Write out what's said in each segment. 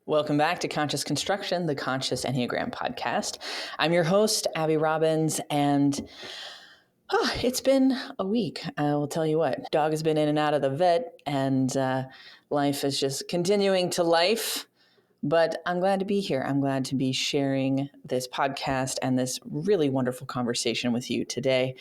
Welcome back to Conscious Construction, the Conscious Enneagram podcast. I'm your host, Abby Robbins, and it's been a week. I will tell you what, dog has been in and out of the vet, and life is just continuing to life. But I'm glad to be here. I'm glad to be sharing this podcast and this really wonderful conversation with you today.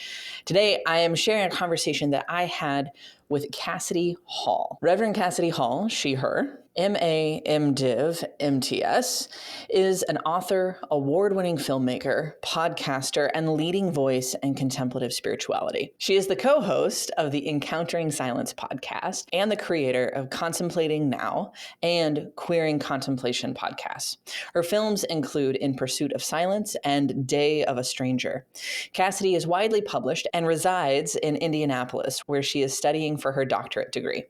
Today, I am sharing a conversation that I had with Cassidy Hall. Reverend Cassidy Hall, she, her, MA, MDiv, MTS, is an author, award-winning filmmaker, podcaster, and leading voice in contemplative spirituality. She is the co-host of the Encountering Silence podcast and the creator of Contemplating Now and Queering Contemplation podcasts. Her films include In Pursuit of Silence and Day of a Stranger. Cassidy is widely published and resides in Indianapolis, where she is studying for her doctorate degree.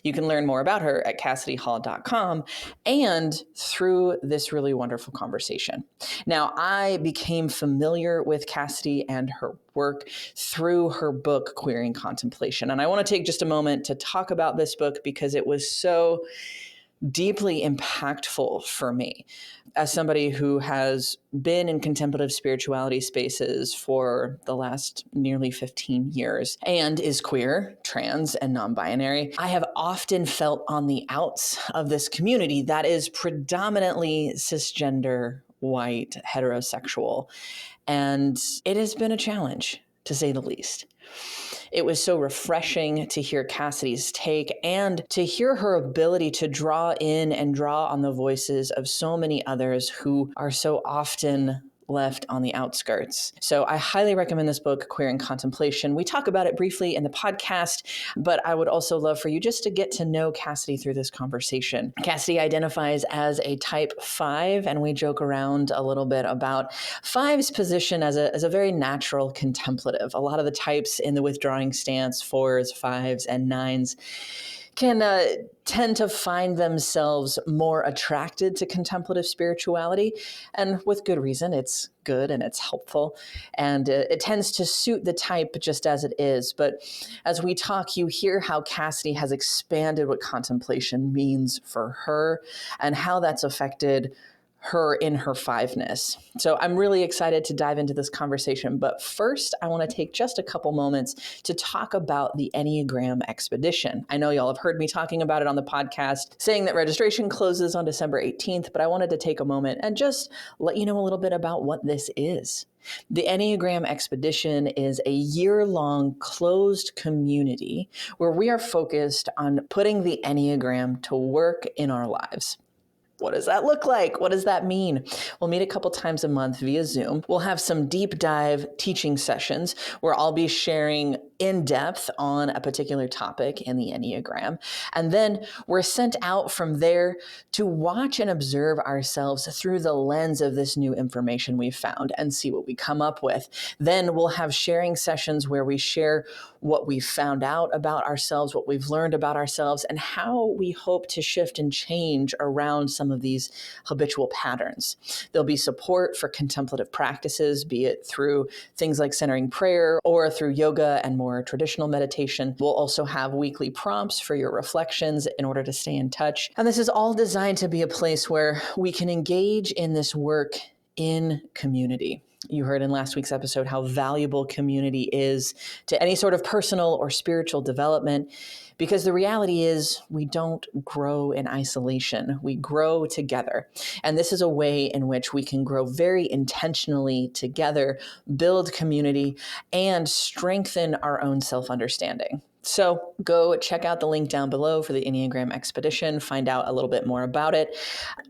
You can learn more about her at CassidyHall.com and through this really wonderful conversation. Now, I became familiar with Cassidy and her work through her book, Queering Contemplation. And I want to take just a moment to talk about this book because it was so deeply impactful for me as somebody who has been in contemplative spirituality spaces for the last nearly 15 years and is queer, trans, and non-binary. I have often felt on the outs of this community that is predominantly cisgender, white, heterosexual, and it has been a challenge, to say the least. It was so refreshing to hear Cassidy's take and to hear her ability to draw in and draw on the voices of so many others who are so often left on the outskirts. So I highly recommend this book, Queering Contemplation. We talk about it briefly in the podcast, but I would also love for you just to get to know Cassidy through this conversation. Cassidy identifies as a type 5, and we joke around a little bit about 5's position as a very natural contemplative. A lot of the types in the withdrawing stance, 4s, 5s, and 9s, can tend to find themselves more attracted to contemplative spirituality. And with good reason, it's good and it's helpful. And it tends to suit the type just as it is. But as we talk, you hear how Cassidy has expanded what contemplation means for her and how that's affected her in her 5-ness. So I'm really excited to dive into this conversation. But first, I want to take just a couple moments to talk about the Enneagram Expedition. I know y'all have heard me talking about it on the podcast, saying that registration closes on December 18th, but I wanted to take a moment and just let you know a little bit about what this is. The Enneagram Expedition is a year-long closed community where we are focused on putting the Enneagram to work in our lives. What does that look like? What does that mean? We'll meet a couple times a month via Zoom. We'll have some deep dive teaching sessions where I'll be sharing in depth on a particular topic in the Enneagram. And then we're sent out from there to watch and observe ourselves through the lens of this new information we've found and see what we come up with. Then we'll have sharing sessions where we share what we've found out about ourselves, what we've learned about ourselves, and how we hope to shift and change around some of these habitual patterns. There'll be support for contemplative practices, be it through things like centering prayer or through yoga and more traditional meditation. We'll also have weekly prompts for your reflections in order to stay in touch. And this is all designed to be a place where we can engage in this work in community. You heard in last week's episode how valuable community is to any sort of personal or spiritual development, because the reality is we don't grow in isolation. We grow together. And this is a way in which we can grow very intentionally together, build community, and strengthen our own self-understanding. So go check out the link down below for the Enneagram Expedition, find out a little bit more about it.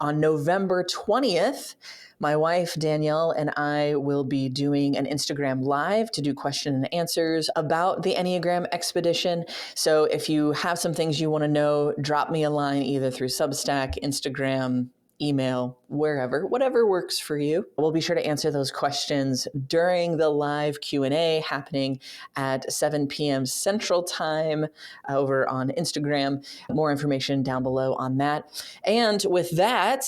On November 20th, my wife, Danielle, and I will be doing an Instagram Live to do question and answers about the Enneagram Expedition. So if you have some things you want to know, drop me a line either through Substack, Instagram, email, wherever, whatever works for you. We'll be sure to answer those questions during the live Q&A happening at 7 p.m. Central Time over on Instagram. More information down below on that. And with that,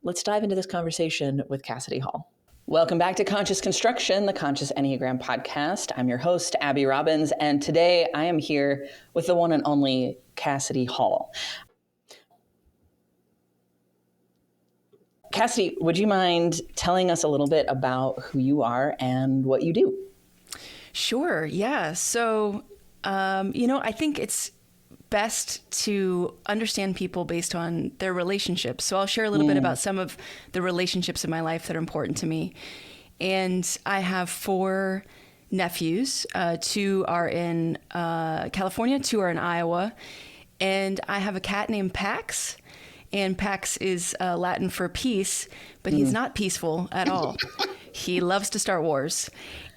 let's dive into this conversation with Cassidy Hall. Welcome back to Conscious Construction, the Conscious Enneagram podcast. I'm your host, Abby Robbins, and today I am here with the one and only Cassidy Hall. Cassidy, would you mind telling us a little bit about who you are and what you do? Sure. Yeah. So, I think it's best to understand people based on their relationships. So I'll share a little bit about some of the relationships in my life that are important to me. And I have 4 nephews. 2 are in California, 2 are in Iowa. And I have a cat named Pax. And Pax is Latin for peace, but he's not peaceful at all. He loves to start wars.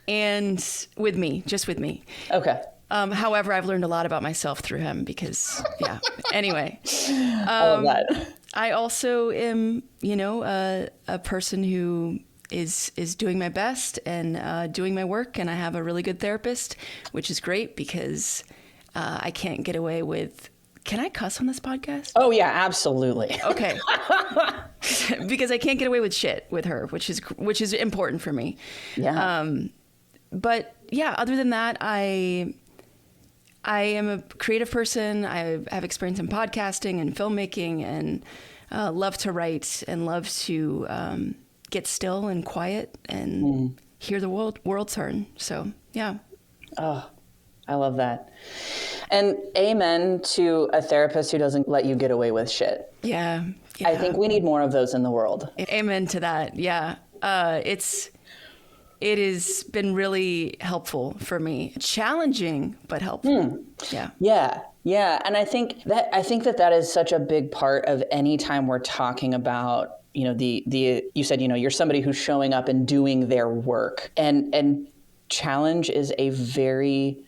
And just with me. Okay. However, I've learned a lot about myself through him because, yeah. Anyway, I love that. I also am, a person who is doing my best and doing my work, and I have a really good therapist, which is great because I can't get away with. Can I cuss on this podcast? Oh yeah, absolutely. Okay. Because I can't get away with shit with her, which is important for me. Yeah. But yeah, other than that, I am a creative person. I have experience in podcasting and filmmaking and love to write and love to get still and quiet and hear the world turn. So, yeah. Oh, I love that. And amen to a therapist who doesn't let you get away with shit. Yeah. I think we need more of those in the world. Amen to that. Yeah. It has been really helpful for me. Challenging, but helpful. Yeah. Yeah. Yeah. And I think that is such a big part of any time we're talking about, you said, you're somebody who's showing up and doing their work, and challenge is a very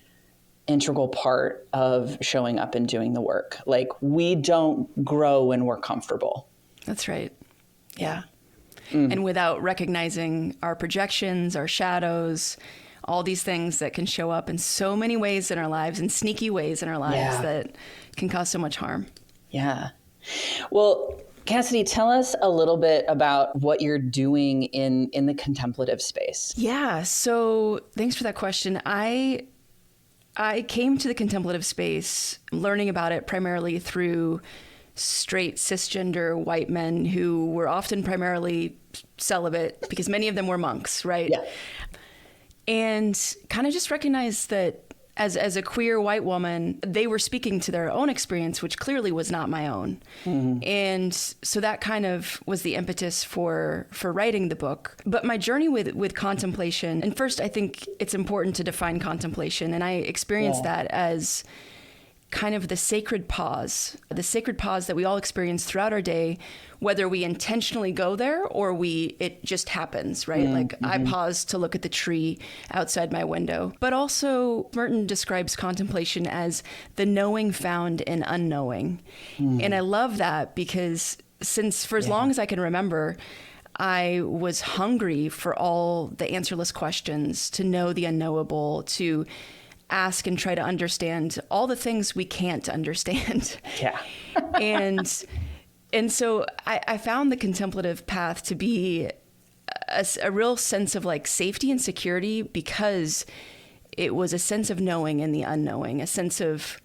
integral part of showing up and doing the work. Like, we don't grow when we're comfortable. That's right. Yeah. And without recognizing our projections, our shadows, all these things that can show up in so many ways in our lives, in sneaky ways in our lives that can cause so much harm. Yeah. Well, Cassidy, tell us a little bit about what you're doing in the contemplative space. Yeah. So thanks for that question. I came to the contemplative space learning about it primarily through straight cisgender white men who were often primarily celibate because many of them were monks, right? Yeah. And kind of just recognized that as a queer white woman, they were speaking to their own experience, which clearly was not my own. And so that kind of was the impetus for writing the book. But my journey with contemplation, and first I think it's important to define contemplation, and I experienced that as kind of the sacred pause that we all experience throughout our day, whether we intentionally go there or it just happens, right? I pause to look at the tree outside my window. But also Merton describes contemplation as the knowing found in unknowing. And I love that because for as long as I can remember, I was hungry for all the answerless questions, to know the unknowable, to ask and try to understand all the things we can't understand. Yeah. And so I found the contemplative path to be a real sense of like safety and security, because it was a sense of knowing in the unknowing, a sense of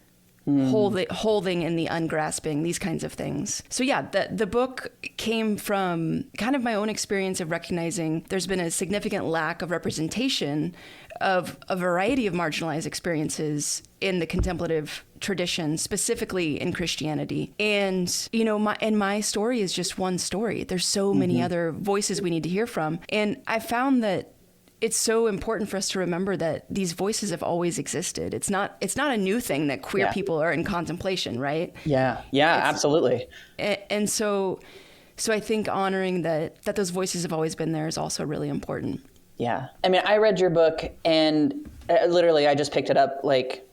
holding in the ungrasping, these kinds of things. So yeah, the book came from kind of my own experience of recognizing there's been a significant lack of representation of a variety of marginalized experiences in the contemplative tradition, specifically in Christianity. And, my story is just one story. There's so many other voices we need to hear from. And I found that it's so important for us to remember that these voices have always existed. It's not a new thing that queer people are in contemplation, right? Yeah, absolutely. And so I think honoring that those voices have always been there is also really important. Yeah. I mean, I read your book and literally I just picked it up like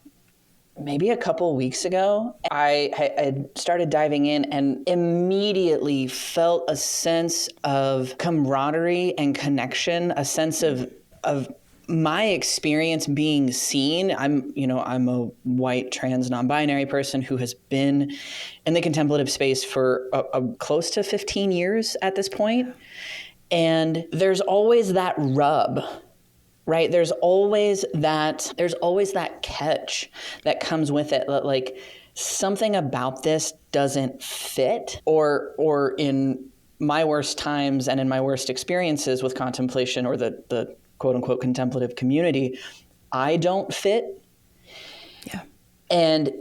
maybe a couple weeks ago. I started diving in and immediately felt a sense of camaraderie and connection, a sense of my experience being seen. I'm a white trans non-binary person who has been in the contemplative space for close to 15 years at this point. And there's always that rub, right? There's always that catch that comes with it. Like something about this doesn't fit, or in my worst times and in my worst experiences with contemplation or the quote unquote contemplative community, I don't fit. Yeah. And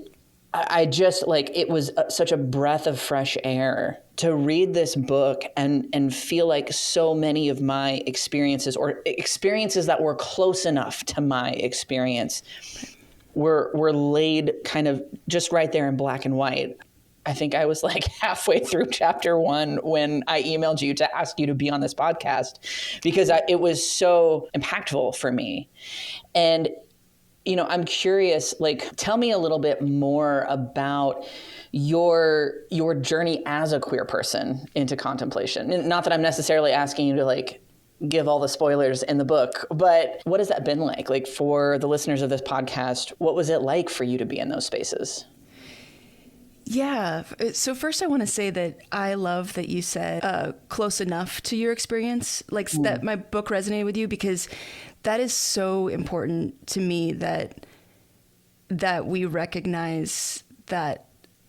I just like, it was such a breath of fresh air to read this book and feel like so many of my experiences or experiences that were close enough to my experience were laid kind of just right there in black and white. I think I was like halfway through chapter 1 when I emailed you to ask you to be on this podcast because it was so impactful for me. And I'm curious, like, tell me a little bit more about your journey as a queer person into contemplation. And not that I'm necessarily asking you to like give all the spoilers in the book, but what has that been like? Like for the listeners of this podcast, what was it like for you to be in those spaces? Yeah. So first I want to say that I love that you said close enough to your experience, like that my book resonated with you, because that is so important to me that we recognize that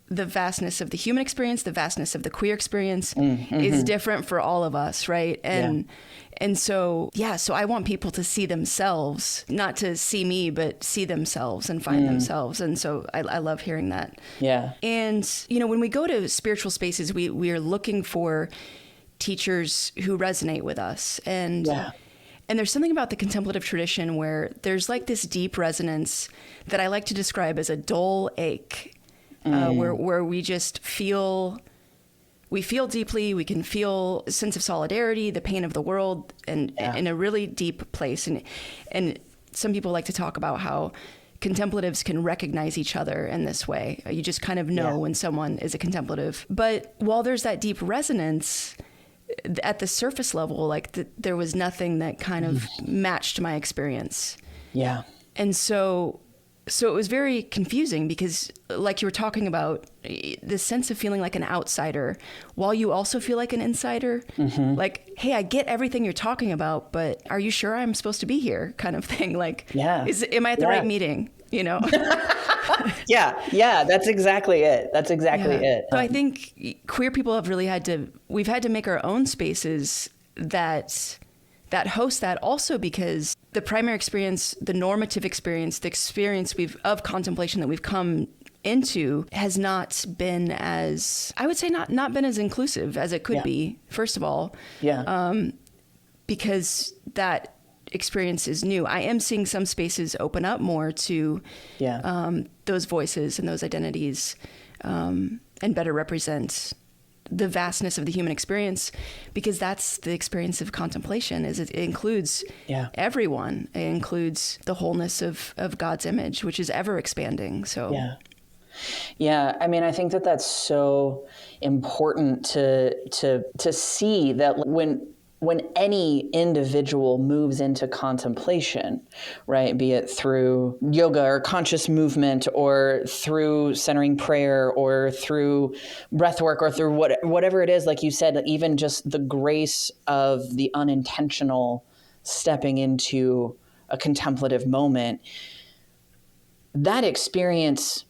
the vastness of the human experience, the vastness of the queer experience is different for all of us, right? And so I want people to see themselves, not to see me, but see themselves and find themselves. And so I love hearing that. Yeah. And, when we go to spiritual spaces, we are looking for teachers who resonate with us. And there's something about the contemplative tradition where there's like this deep resonance that I like to describe as a dull ache, where we just feel deeply, we can feel a sense of solidarity, the pain of the world, and in a really deep place. And some people like to talk about how contemplatives can recognize each other in this way. You just kind of know when someone is a contemplative. But while there's that deep resonance, at the surface level, like there was nothing that kind of matched my experience. Yeah. And so it was very confusing because, like you were talking about, the sense of feeling like an outsider while you also feel like an insider. Like, hey, I get everything you're talking about, but are you sure I'm supposed to be here? Kind of thing. Like, am I at the right meeting? Yeah, that's exactly it. That's exactly it. So I think queer people have really we've had to make our own spaces that host that, also because the primary experience, the normative experience, the experience of contemplation that we've come into has not been as, I would say, not been as inclusive as it could be, first of all. Because that experience is new. I am seeing some spaces open up more to those voices and those identities, and better represent the vastness of the human experience, because that's the experience of contemplation. Is it includes everyone. It includes the wholeness of God's image, which is ever expanding. So I mean, I think that's so important to see that when any individual moves into contemplation, right, be it through yoga or conscious movement or through centering prayer or through breath work or through whatever it is, like you said, even just the grace of the unintentional stepping into a contemplative moment, that experience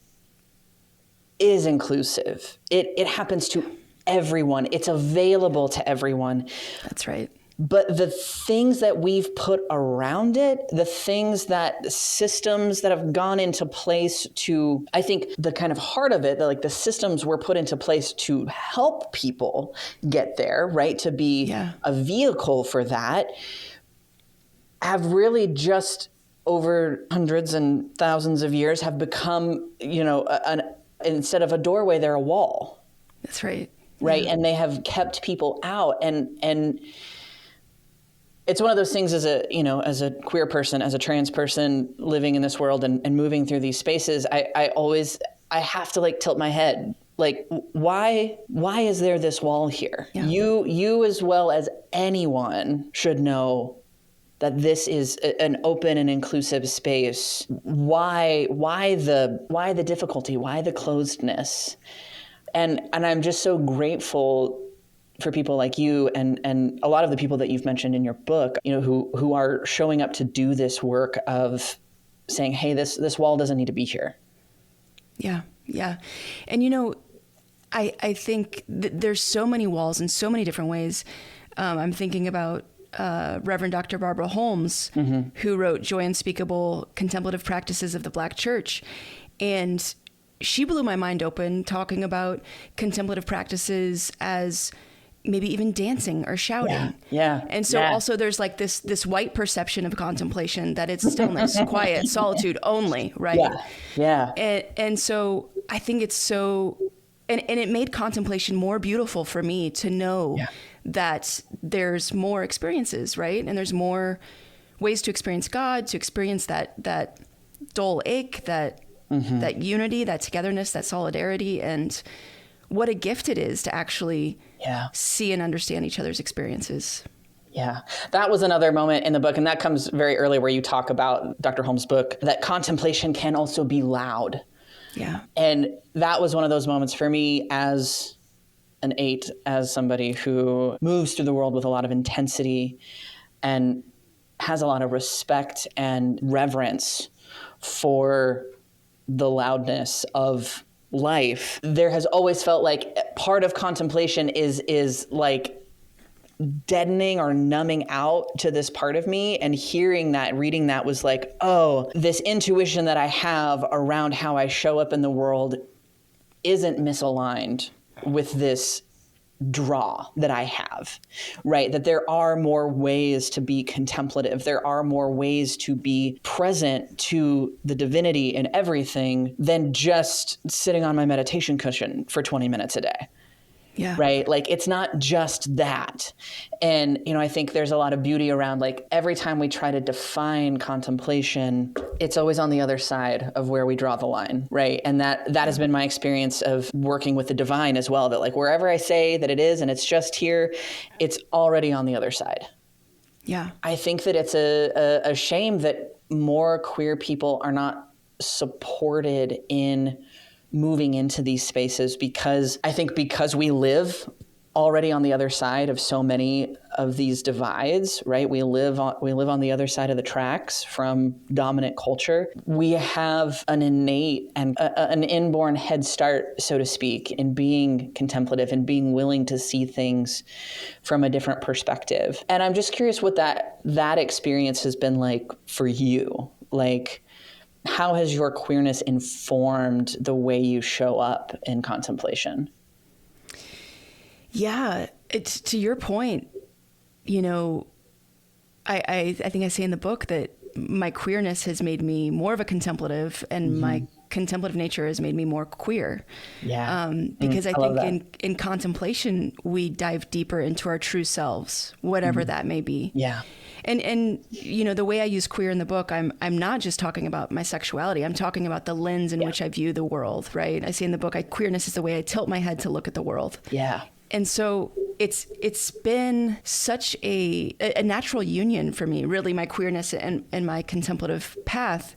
is inclusive. It happens to everyone. It's available to everyone. That's right. But the things that we've put around it, the systems that have gone into place to, I think the kind of heart of it, like the systems were put into place to help people get there, right? To be a vehicle for that, have really just over hundreds and thousands of years have become, instead of a doorway, they're a wall. That's right. Right. And they have kept people out. And it's one of those things as a queer person, as a trans person living in this world and moving through these spaces, I have to like tilt my head. Like, why is there this wall here? Yeah. You as well as anyone should know that this is an open and inclusive space. Why the difficulty? Why the closedness? And I'm just so grateful for people like you and a lot of the people that you've mentioned in your book, who are showing up to do this work of saying, hey, this wall doesn't need to be here. Yeah. Yeah. And I think there's so many walls in so many different ways. I'm thinking about Reverend Dr. Barbara Holmes, who wrote Joy Unspeakable, Contemplative Practices of the Black Church. And she blew my mind open talking about contemplative practices as maybe even dancing or shouting. Yeah. And so also there's like this white perception of contemplation that it's stillness, quiet, solitude only, right? Yeah. And so I think it's so, and it made contemplation more beautiful for me to know that there's more experiences, right? And there's more ways to experience God, to experience that dull ache, that unity, that togetherness, that solidarity, and what a gift it is to actually see and understand each other's experiences. Yeah, that was another moment in the book, and that comes very early where you talk about Dr. Holmes' book, that contemplation can also be loud. Yeah. And that was one of those moments for me as an 8, as somebody who moves through the world with a lot of intensity and has a lot of respect and reverence for the loudness of life. There has always felt like part of contemplation is like deadening or numbing out to this part of me, and hearing that, reading that was like, oh, this intuition that I have around how I show up in the world isn't misaligned with this draw that I have, right? That there are more ways to be contemplative. There are more ways to be present to the divinity in everything than just sitting on my meditation cushion for 20 minutes a day. Yeah. Right. Like, it's not just that. And, I think there's a lot of beauty around, like, every time we try to define contemplation, it's always on the other side of where we draw the line. Right. And that has been my experience of working with the divine as well, that like wherever I say that it is and it's just here, it's already on the other side. Yeah. I think that it's a shame that more queer people are not supported in moving into these spaces, because we live already on the other side of so many of these divides, right? We live on the other side of the tracks from dominant culture. We have an innate and an inborn head start, so to speak, in being contemplative and being willing to see things from a different perspective. And I'm just curious what that experience has been like for you. Like, how has your queerness informed the way you show up in contemplation? Yeah, it's to your point. I think I say in the book that my queerness has made me more of a contemplative, and my contemplative nature has made me more queer. Yeah. Because I think in contemplation, we dive deeper into our true selves, whatever that may be. Yeah. And the way I use queer in the book, I'm not just talking about my sexuality. I'm talking about the lens in which I view the world, right? I say in the book, queerness is the way I tilt my head to look at the world. Yeah. And so it's been such a natural union for me, really, my queerness and my contemplative path.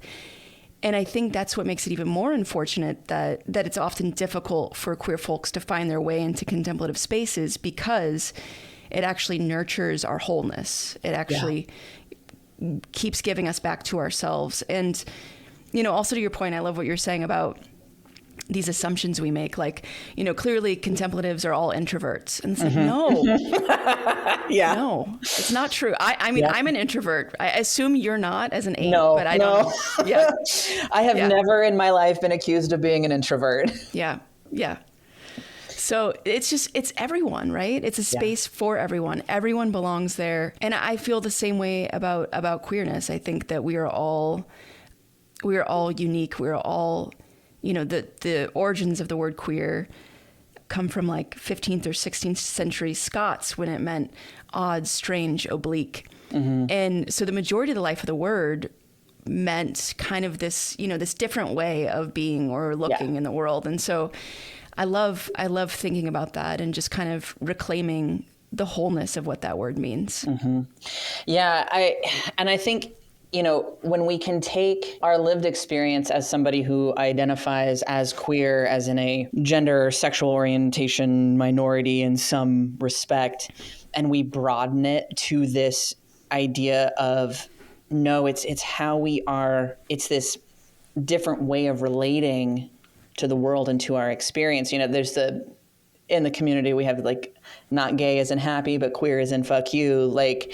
And I think that's what makes it even more unfortunate that it's often difficult for queer folks to find their way into contemplative spaces, because it actually nurtures our wholeness. It actually keeps giving us back to ourselves. And, also to your point, I love what you're saying about these assumptions we make, like, clearly contemplatives are all introverts. And it's like, no, no, it's not true. I mean, I'm an introvert. I assume you're not as an 8, but I don't know. Yeah. I have never in my life been accused of being an introvert. Yeah. Yeah. So it's everyone, right? It's a space for everyone. Everyone belongs there. And I feel the same way about queerness. I think that we are all unique. We are all, the origins of the word queer come from like 15th or 16th century Scots, when it meant odd, strange, oblique. And so the majority of the life of the word meant kind of this, this different way of being or looking in the world. And so I love thinking about that and just kind of reclaiming the wholeness of what that word means. Yeah. I think, when we can take our lived experience as somebody who identifies as queer, as in a gender or sexual orientation minority in some respect, and we broaden it to this idea of, no, it's how we are, it's this different way of relating to the world and to our experience. There's the in the community, we have like not gay as in happy, but queer as in fuck you. Like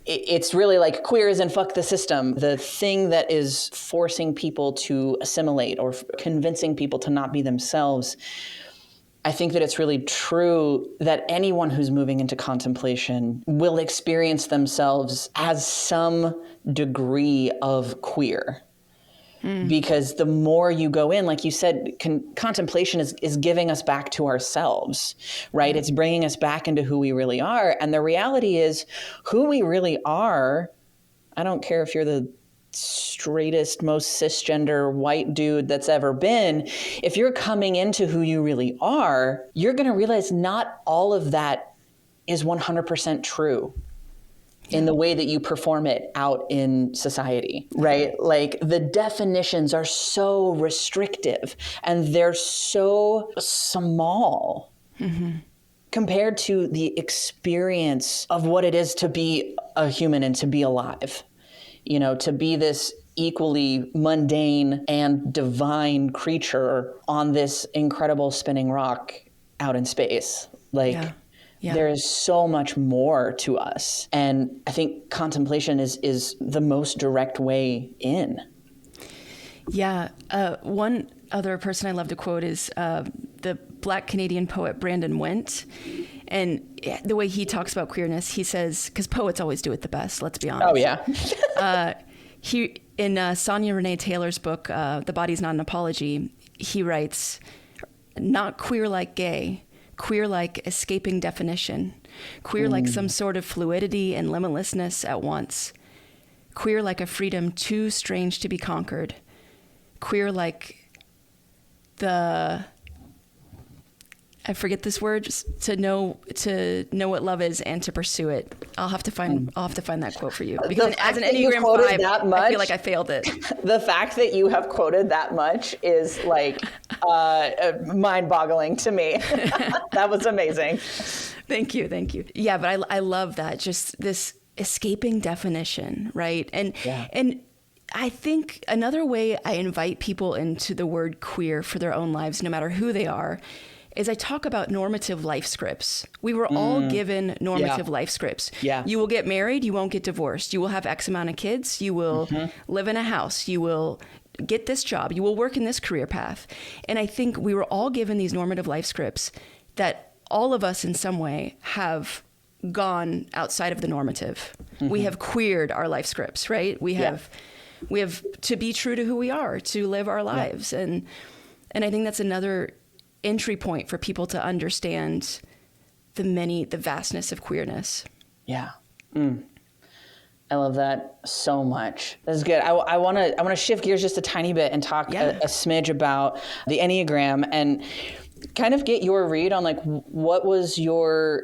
it's really like queer as in fuck the system, the thing that is forcing people to assimilate or convincing people to not be themselves. I think that it's really true that anyone who's moving into contemplation will experience themselves as some degree of queer. Because the more you go in, like you said, contemplation is giving us back to ourselves, right? It's bringing us back into who we really are. And the reality is who we really are, I don't care if you're the straightest, most cisgender white dude that's ever been, if you're coming into who you really are, you're going to realize not all of that is 100% true in the way that you perform it out in society, right? Like the definitions are so restrictive and they're so small compared to the experience of what it is to be a human and to be alive. You know, to be this equally mundane and divine creature on this incredible spinning rock out in space. Like, there is so much more to us. And I think contemplation is the most direct way in. Yeah. One other person I love to quote is the Black Canadian poet Brandon Went. And the way he talks about queerness, he says, because poets always do it the best, let's be honest. Oh, yeah. He in Sonia Renee Taylor's book, The Body's Not an Apology, he writes, not queer like gay, queer like escaping definition, queer like some sort of fluidity and limitlessness at once, queer like a freedom too strange to be conquered, queer like I forget this word, just to know what love is and to pursue it. I'll have to find that quote for you, because as an Enneagram 5, I feel like I failed it. The fact that you have quoted that much is like mind-boggling to me. That was amazing. Thank you. Yeah, but I love that, just this escaping definition, right? And I think another way I invite people into the word queer for their own lives, no matter who they are, is I talk about normative life scripts. We were all given normative life scripts. Yeah. You will get married, you won't get divorced. You will have X amount of kids, you will live in a house, you will get this job, you will work in this career path. And I think we were all given these normative life scripts that all of us in some way have gone outside of the normative. We have queered our life scripts, right? We have to be true to who we are, to live our lives. And I think that's another entry point for people to understand the vastness of queerness. Yeah. I love that so much. That's good. I want to shift gears just a tiny bit and talk a smidge about the Enneagram and kind of get your read on like what's your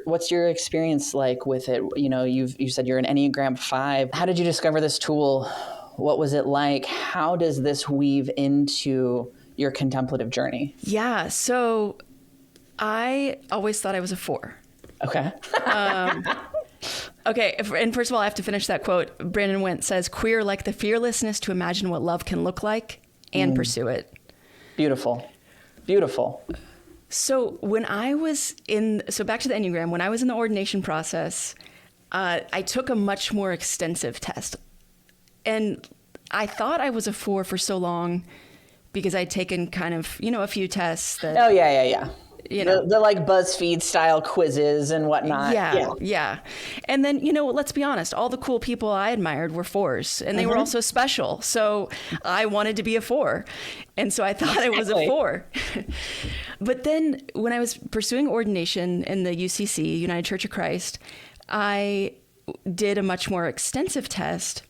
experience like with it? You know, you said you're an Enneagram 5. How did you discover this tool? What was it like? How does this weave into your contemplative journey? Yeah. So I always thought I was a 4. Okay. Okay. And first of all, I have to finish that quote. Brandon Went says, queer like the fearlessness to imagine what love can look like and pursue it. Beautiful. Beautiful. So when I was back to the Enneagram, when I was in the ordination process, I took a much more extensive test. And I thought I was a 4 for so long because I'd taken kind of, a few tests that... Oh, yeah. The like BuzzFeed style quizzes and whatnot. Yeah. And then, let's be honest, all the cool people I admired were 4s, and they were also special. So I wanted to be a 4. And so I thought I was a 4. But then when I was pursuing ordination in the UCC, United Church of Christ, I did a much more extensive test.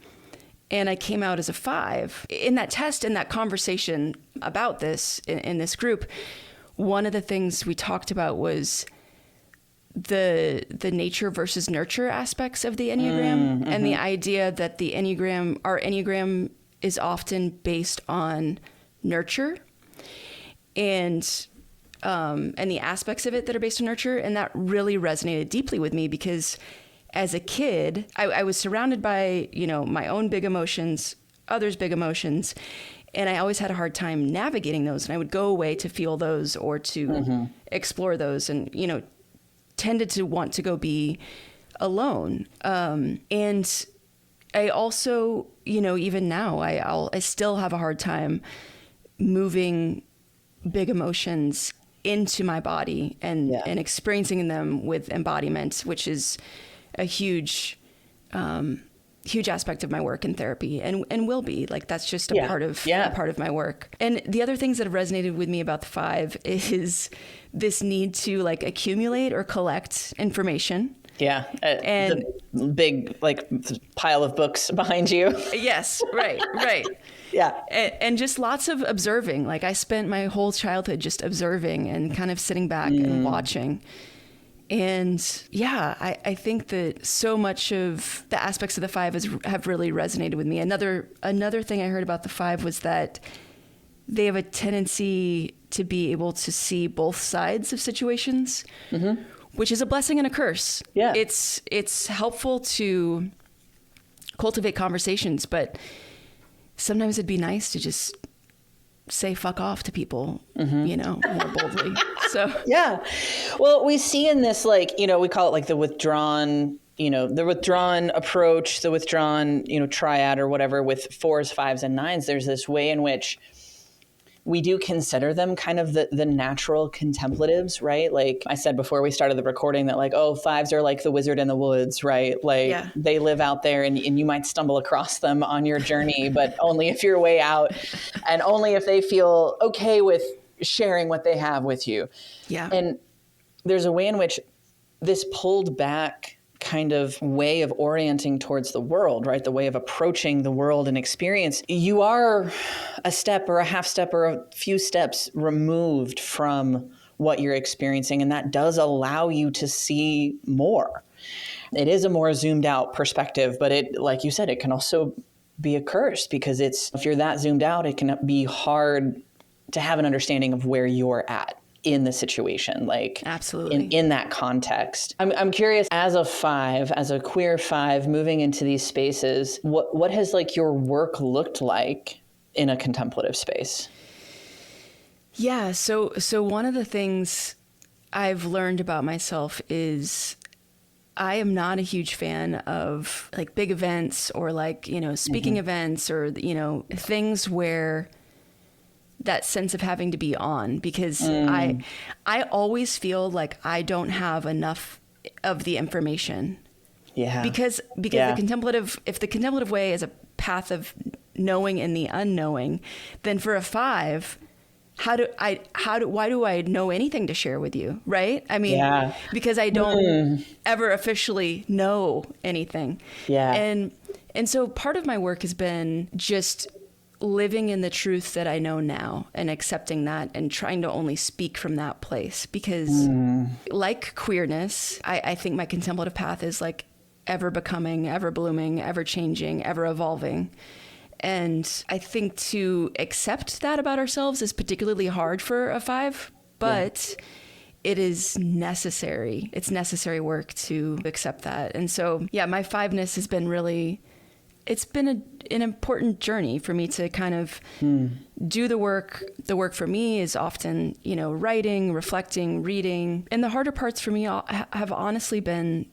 And I came out as a 5. In that test, in that conversation about this, in this group, one of the things we talked about was the nature versus nurture aspects of the Enneagram, and the idea that our Enneagram is often based on nurture and the aspects of it that are based on nurture. And that really resonated deeply with me because as a kid, I was surrounded by, my own big emotions, others' big emotions. And I always had a hard time navigating those. And I would go away to feel those or to explore those, and, tended to want to go be alone. And I also, even now, I still have a hard time moving big emotions into my body and experiencing them with embodiment, which is a huge aspect of my work in therapy, and will be. Like, that's just a part of my work. And the other things that have resonated with me about the 5 is this need to like accumulate or collect information. Yeah. And the big pile of books behind you. Yes. Right. Yeah. And just lots of observing. Like, I spent my whole childhood just observing and kind of sitting back and watching. And yeah, I think that so much of the aspects of the 5 have really resonated with me. Another thing I heard about the 5 was that they have a tendency to be able to see both sides of situations, which is a blessing and a curse. Yeah. It's helpful to cultivate conversations, but sometimes it'd be nice to just say fuck off to people, more boldly. So yeah. Well, we see in this, we call it the withdrawn, the withdrawn approach, the withdrawn, triad or whatever with 4s, 5s, and 9s. There's this way in which we do consider them kind of the natural contemplatives, right? Like I said before we started the recording that 5s are like the wizard in the woods, right? They live out there and you might stumble across them on your journey, but only if you're way out and only if they feel okay with sharing what they have with you. Yeah. And there's a way in which this pulled back kind of way of orienting towards the world, right? The way of approaching the world and experience. You are a step or a half step or a few steps removed from what you're experiencing. And that does allow you to see more. It is a more zoomed out perspective, but it, like you said, it can also be a curse because if you're that zoomed out, it can be hard to have an understanding of where you're at in the situation, absolutely in that context. I'm curious, as a 5, as a queer 5 moving into these spaces, what has your work looked like in a contemplative space? Yeah. So one of the things I've learned about myself is I am not a huge fan of big events or speaking events or, things where that sense of having to be on, because I always feel like I don't have enough of the information. Yeah. Because the contemplative, if the contemplative way is a path of knowing in the unknowing, then for a 5, why do I know anything to share with you? Right. I mean, because I don't ever officially know anything. Yeah. And so part of my work has been just living in the truth that I know now and accepting that and trying to only speak from that place, because like queerness, I think my contemplative path is ever becoming, ever blooming, ever changing, ever evolving. And I think to accept that about ourselves is particularly hard for a 5, but it is necessary. It's necessary work to accept that. And so, my 5-ness has been really, it's been an important journey for me to kind of do the work. The work for me is often, writing, reflecting, reading. And the harder parts for me have honestly been,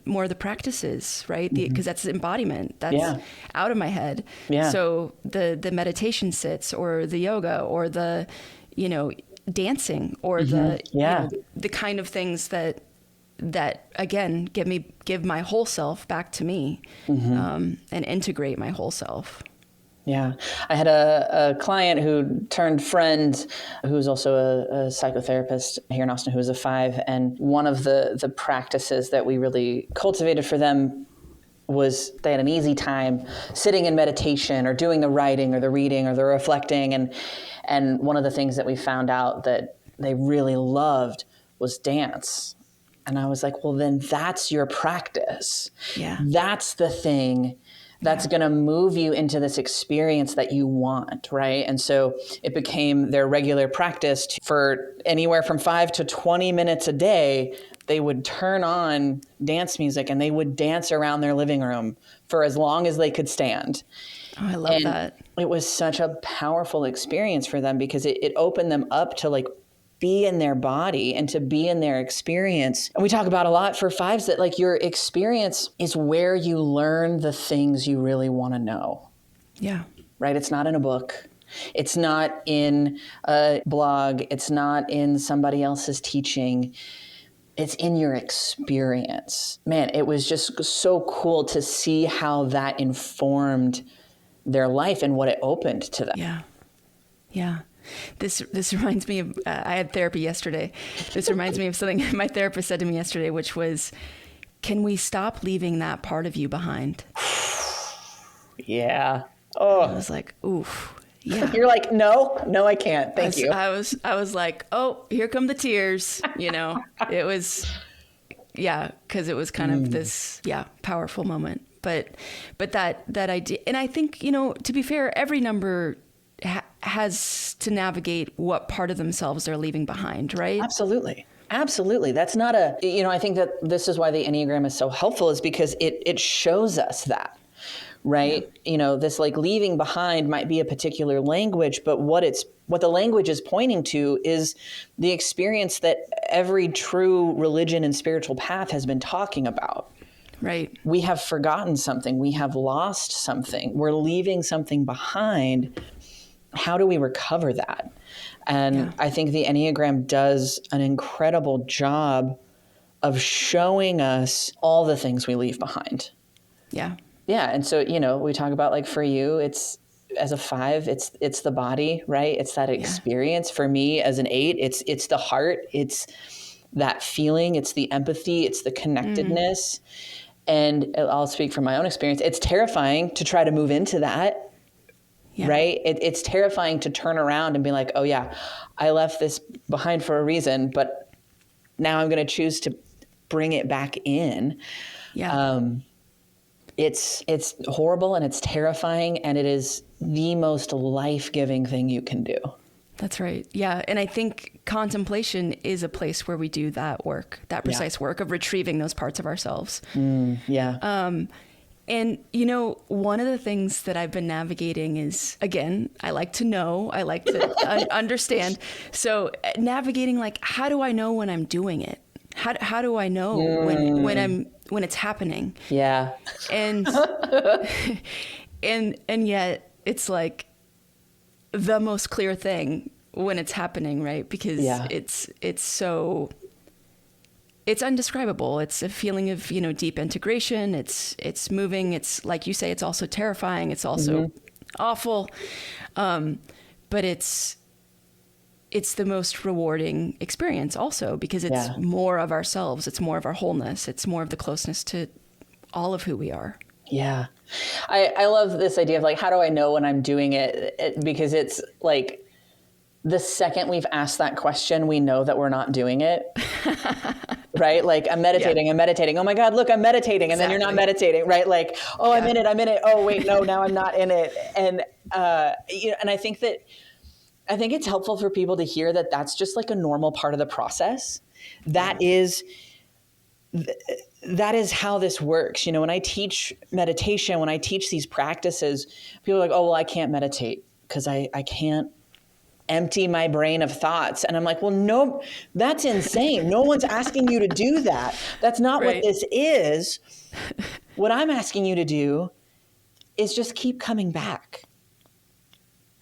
more the practices, right? Because that's embodiment. That's out of my head. Yeah. So the meditation sits or the yoga or the, dancing or the kind of things that again give my whole self back to me, and integrate my whole self. Yeah. I had a client who turned friend who's also a psychotherapist here in Austin, who was a 5. And one of the practices that we really cultivated for them was they had an easy time sitting in meditation or doing the writing or the reading or the reflecting. And one of the things that we found out that they really loved was dance. And I was like, well, then that's your practice. Yeah. That's the thing that's going to move you into this experience that you want, right? And so it became their regular practice for anywhere from 5 to 20 minutes a day. They would turn on dance music and they would dance around their living room for as long as they could stand. Oh, I love that. It was such a powerful experience for them because it opened them up to like be in their body and to be in their experience. And we talk about a lot for fives that like your experience is where you learn the things you really want to know. Yeah. Right? It's not in a book. It's not in a blog. It's not in somebody else's teaching. It's in your experience. Man, it was just so cool to see how that informed their life and what it opened to them. Yeah. Yeah. This reminds me of, I had therapy yesterday. This reminds me of something my therapist said to me yesterday, which was, can we stop leaving that part of you behind? Yeah. Oh, I was like, oof. Yeah. You're like, no, I can't. Thank you. I was like, oh, here come the tears. You know, it was, yeah, because it was kind of this, powerful moment. But that idea, and I think, you know, to be fair, every number has to navigate what part of themselves they're leaving behind, right? Absolutely. That's not I think that this is why the Enneagram is so helpful, is because it shows us that. Right. Yeah. You know, this like leaving behind might be a particular language, but what the language is pointing to is the experience that every true religion and spiritual path has been talking about. Right. We have forgotten something. We have lost something. We're leaving something behind. How do we recover that? And I think the Enneagram does an incredible job of showing us all the things we leave behind. Yeah. Yeah. And so, you know, we talk about like for you, it's as a 5, it's the body, right? It's that experience. For me as an 8, it's the heart. It's that feeling. It's the empathy. It's the connectedness. And I'll speak from my own experience. It's terrifying to try to move into that, right? It's terrifying to turn around and be like, oh yeah, I left this behind for a reason, but now I'm going to choose to bring it back in. Yeah. It's horrible and it's terrifying, and it is the most life-giving thing you can do. That's right. Yeah. And I think contemplation is a place where we do that work, that precise work of retrieving those parts of ourselves. Yeah. And, you know, one of the things that I've been navigating is, again, I like to know, I like to understand. So navigating, like, how do I know when I'm doing it? How do I know when it's happening? Yeah. And and yet it's like the most clear thing when it's happening, right? Because it's so, it's undescribable. It's a feeling of, you know, deep integration. It's moving. It's like you say, it's also terrifying. It's also awful. But it's the most rewarding experience also, because it's more of ourselves. It's more of our wholeness. It's more of the closeness to all of who we are. Yeah. I love this idea of like, how do I know when I'm doing it? Because it's like the second we've asked that question, we know that we're not doing it. Right? Like I'm meditating. Oh my God, look, I'm meditating. And then you're not meditating, right? Like, oh, I'm in it. Oh wait, no, now I'm not in it. And, and I think it's helpful for people to hear that that's just like a normal part of the process. That is how this works. You know, when I teach meditation, when I teach these practices, people are like, oh, well, I can't meditate because I can't empty my brain of thoughts. And I'm like, well, no, that's insane. No one's asking you to do that. That's not what this is. What I'm asking you to do is just keep coming back.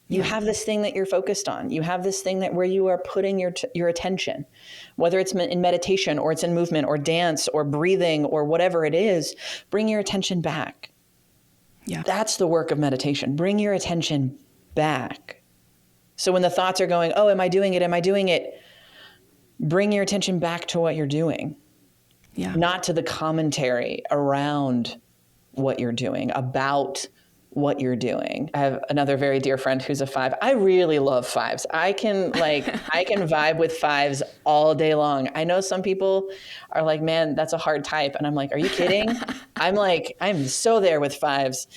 You have this thing that you're focused on. You have this thing that where you are putting your attention, whether it's in meditation or it's in movement or dance or breathing or whatever it is, bring your attention back. Yeah. That's the work of meditation. Bring your attention back. So when the thoughts are going, oh, am I doing it? Bring your attention back to what you're doing. Yeah. Not to the commentary around what you're doing, about what you're doing. I have another very dear friend who's a 5. I really love 5s. I can vibe with 5s all day long. I know some people are like, man, that's a hard type. And I'm like, are you kidding? I'm so there with 5s.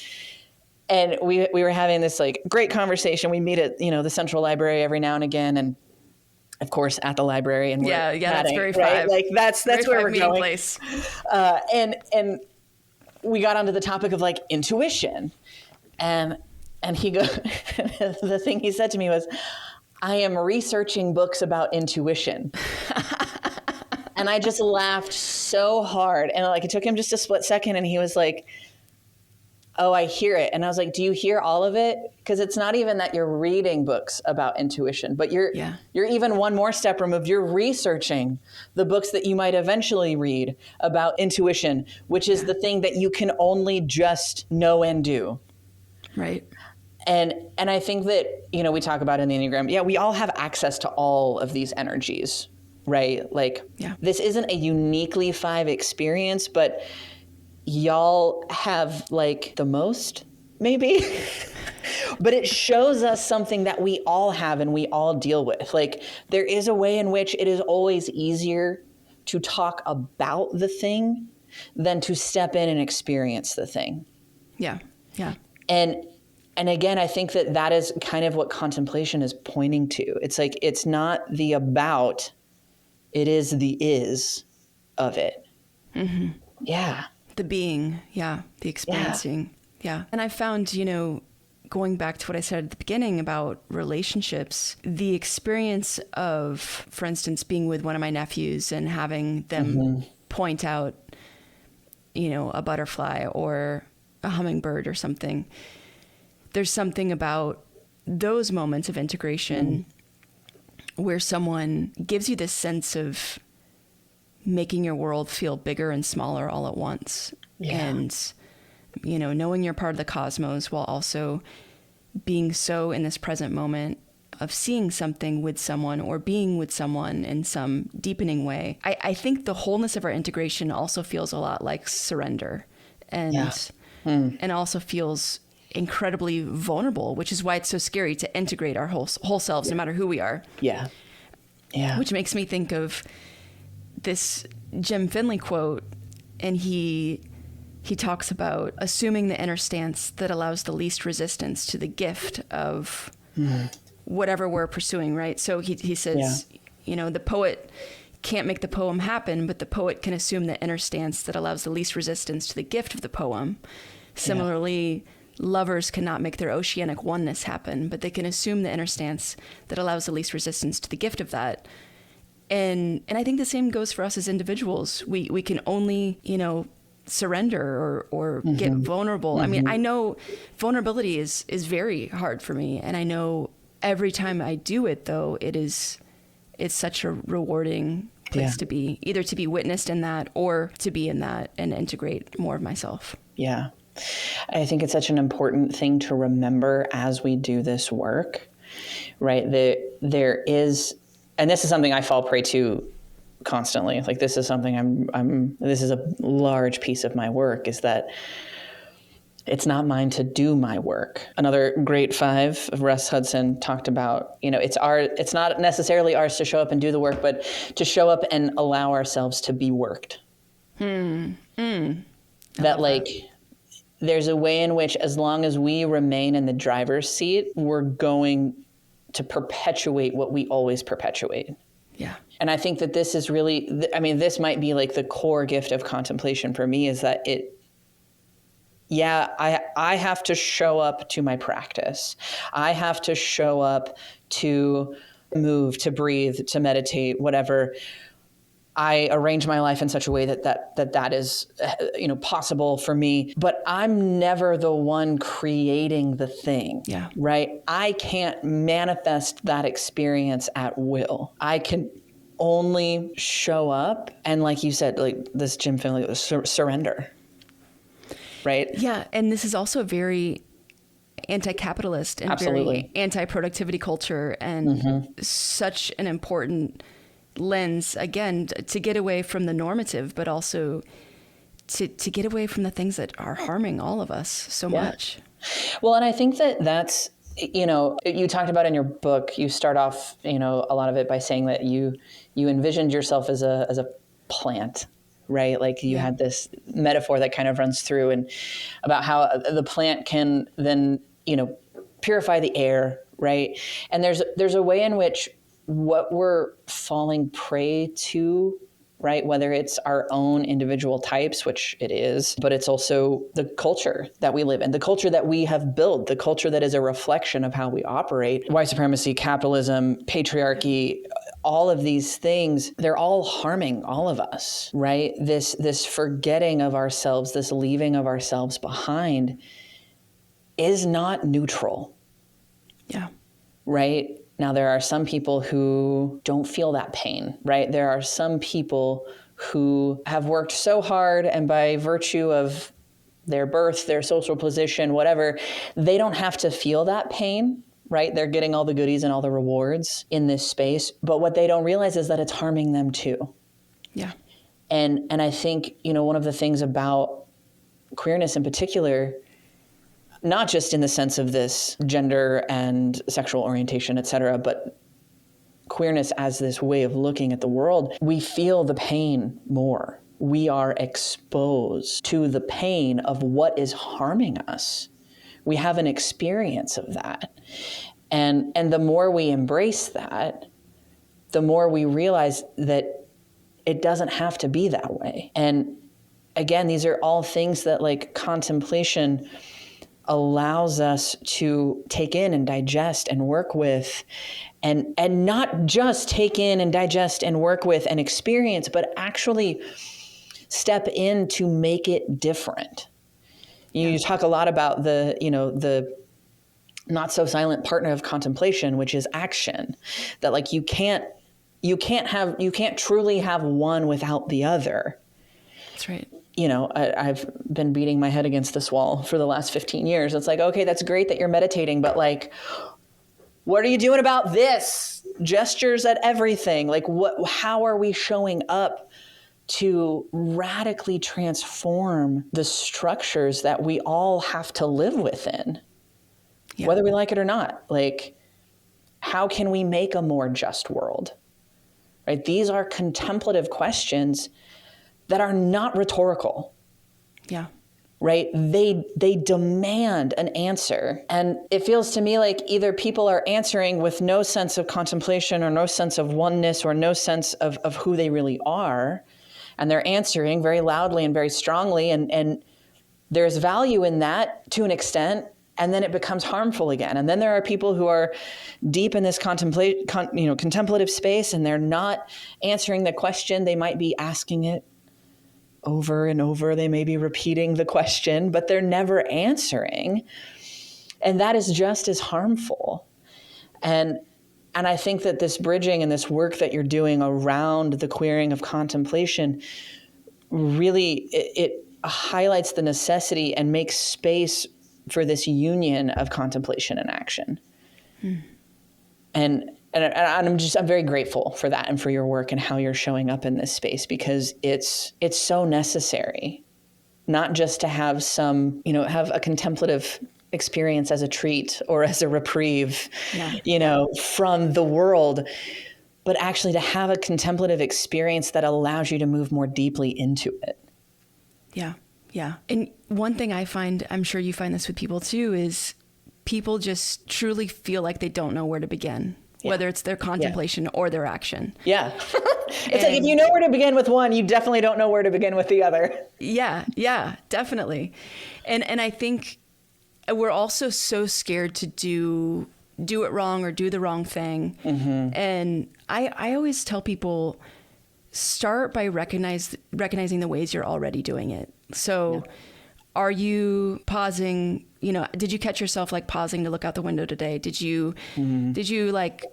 And we were having this like great conversation. We meet at, the Central Library every now and again. And of course at the library, and we're chatting, that's very 5. Right? Like that's where we're going. Place. And we got onto the topic of like intuition. And And he goes, the thing he said to me was, I am researching books about intuition. And I just laughed so hard. And like, it took him just a split second. And he was like, oh, I hear it. And I was like, do you hear all of it? Because it's not even that you're reading books about intuition, but you're even one more step removed. You're researching the books that you might eventually read about intuition, which is the thing that you can only just know and do. Right. And I think that, we talk about in the Enneagram, we all have access to all of these energies, right? Like, this isn't a uniquely 5 experience, but y'all have like the most, maybe. But it shows us something that we all have and we all deal with. Like, there is a way in which it is always easier to talk about the thing than to step in and experience the thing. Yeah. Yeah. And again, I think that is kind of what contemplation is pointing to. It's like, it's not the about, it is the is of it. Mm-hmm. Yeah. The being. Yeah. The experiencing. Yeah. And I found, going back to what I said at the beginning about relationships, the experience of, for instance, being with one of my nephews and having them point out, a butterfly or a hummingbird or something. There's something about those moments of integration where someone gives you this sense of making your world feel bigger and smaller all at once. Yeah. And, knowing you're part of the cosmos while also being so in this present moment of seeing something with someone or being with someone in some deepening way. I think the wholeness of our integration also feels a lot like surrender and also feels incredibly vulnerable, which is why it's so scary to integrate our whole selves, no matter who we are. Yeah. Yeah. Which makes me think of this Jim Finley quote, and he talks about assuming the inner stance that allows the least resistance to the gift of whatever we're pursuing, right? So he says, the poet can't make the poem happen, but the poet can assume the inner stance that allows the least resistance to the gift of the poem. Similarly, lovers cannot make their oceanic oneness happen, but they can assume the inner stance that allows the least resistance to the gift of that. And I think the same goes for us as individuals. We can only, surrender or get vulnerable. I mean, I know vulnerability is very hard for me. And I know every time I do it, though, it's such a rewarding place to be, either to be witnessed in that or to be in that and integrate more of myself. Yeah. I think it's such an important thing to remember as we do this work, right? There is, and this is something I fall prey to constantly. Like, this is something this is a large piece of my work, is that it's not mine to do my work. Another great 5 of Russ Hudson talked about, it's not necessarily ours to show up and do the work, but to show up and allow ourselves to be worked. There's a way in which, as long as we remain in the driver's seat, we're going to perpetuate what we always perpetuate. Yeah. And I think that this is really, this might be like the core gift of contemplation for me, is that I have to show up to my practice. I have to show up to move, to breathe, to meditate, whatever. I arrange my life in such a way that is, possible for me, but I'm never the one creating the thing, right? I can't manifest that experience at will. I can only show up and, like you said, like this Jim Finley, surrender, right? Yeah, and this is also very anti-capitalist and very anti-productivity culture, and such an important lens, again, to get away from the normative, but also to get away from the things that are harming all of us so much. Well, and I think that's, you talked about in your book, you start off, a lot of it by saying that you envisioned yourself as a plant, right? Like you had this metaphor that kind of runs through, and about how the plant can then, purify the air, right? And there's a way in which what we're falling prey to right? Whether it's our own individual types, which it is, but it's also the culture that we live in, the culture that we have built, the culture that is a reflection of how we operate. White supremacy, capitalism, patriarchy, all of these things, they're all harming all of us, right? This forgetting of ourselves, this leaving of ourselves behind is not neutral. Yeah. Right? Now, there are some people who don't feel that pain, right? There are some people who have worked so hard, and by virtue of their birth, their social position, whatever, they don't have to feel that pain, right? They're getting all the goodies and all the rewards in this space. But what they don't realize is that it's harming them too. Yeah. And I think, one of the things about queerness in particular, not just in the sense of this gender and sexual orientation, et cetera, but queerness as this way of looking at the world, we feel the pain more. We are exposed to the pain of what is harming us. We have an experience of that. And the more we embrace that, the more we realize that it doesn't have to be that way. And again, these are all things that like contemplation allows us to take in and digest and work with, and not just take in and digest and work with and experience, but actually step in to make it different. You talk a lot about the not so silent partner of contemplation, which is action, that like you can't truly have one without the other. That's right. I've been beating my head against this wall for the last 15 years. It's like, okay, that's great that you're meditating, but like, what are you doing about this? Gestures at everything. Like how are we showing up to radically transform the structures that we all have to live within, whether we like it or not? Like, how can we make a more just world? Right? These are contemplative questions that are not rhetorical. Yeah. Right? They demand an answer. And it feels to me like either people are answering with no sense of contemplation or no sense of oneness or no sense of who they really are. And they're answering very loudly and very strongly. And there's value in that to an extent. And then it becomes harmful again. And then there are people who are deep in this contemplative space, and they're not answering the question. They might be asking it over and over. They may be repeating the question, but they're never answering. And that is just as harmful. And I think that this bridging and this work that you're doing around the queering of contemplation really, it highlights the necessity and makes space for this union of contemplation and action. And I'm very grateful for that and for your work and how you're showing up in this space, because it's so necessary, not just to have have a contemplative experience as a treat or as a reprieve, from the world, but actually to have a contemplative experience that allows you to move more deeply into it. Yeah. Yeah. And one thing I find, I'm sure you find this with people too, is people just truly feel like they don't know where to begin. Yeah. Whether it's their contemplation or their action. Yeah. It's like if you know where to begin with one, you definitely don't know where to begin with the other. Yeah, definitely. And I think we're also so scared to do it wrong or do the wrong thing. Mm-hmm. And I always tell people, start by recognizing the ways you're already doing it. So are you pausing? Did you catch yourself like pausing to look out the window today? Did you like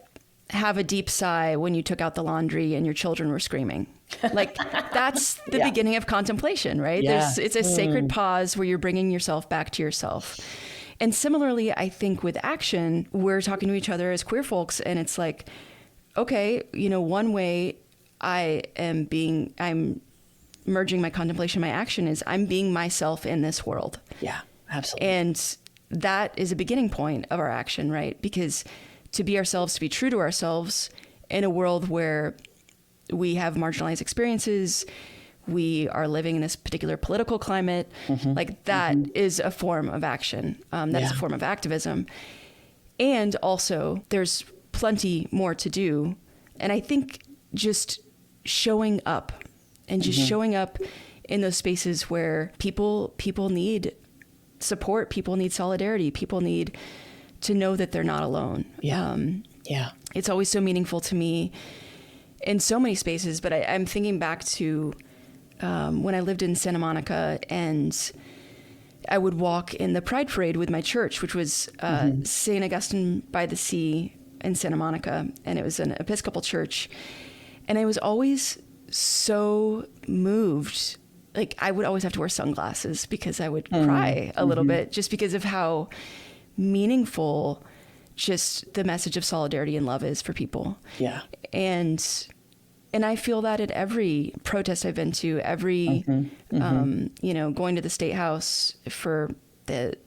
have a deep sigh when you took out the laundry and your children were screaming? Like that's the beginning of contemplation, right? Yeah. It's a sacred pause where you're bringing yourself back to yourself. And similarly, I think with action, we're talking to each other as queer folks, and it's like, okay, one way I'm merging my contemplation, my action is I'm being myself in this world. Yeah, absolutely. And that is a beginning point of our action, right? Because to be ourselves, to be true to ourselves in a world where we have marginalized experiences, we are living in this particular political climate, like that is a form of action. That is a form of activism. And also there's plenty more to do. And I think just showing up and just showing up in those spaces where people need support, people need solidarity, people need to know that they're not alone. It's always so meaningful to me in so many spaces, but I'm thinking back to when I lived in Santa Monica, and I would walk in the Pride Parade with my church, which was St. Augustine by the Sea in Santa Monica, and it was an Episcopal church. And I was always so moved. Like, I would always have to wear sunglasses because I would cry a little bit, just because of how meaningful just the message of solidarity and love is for people. Yeah. And I feel that at every protest I've been to, every, going to the State House for the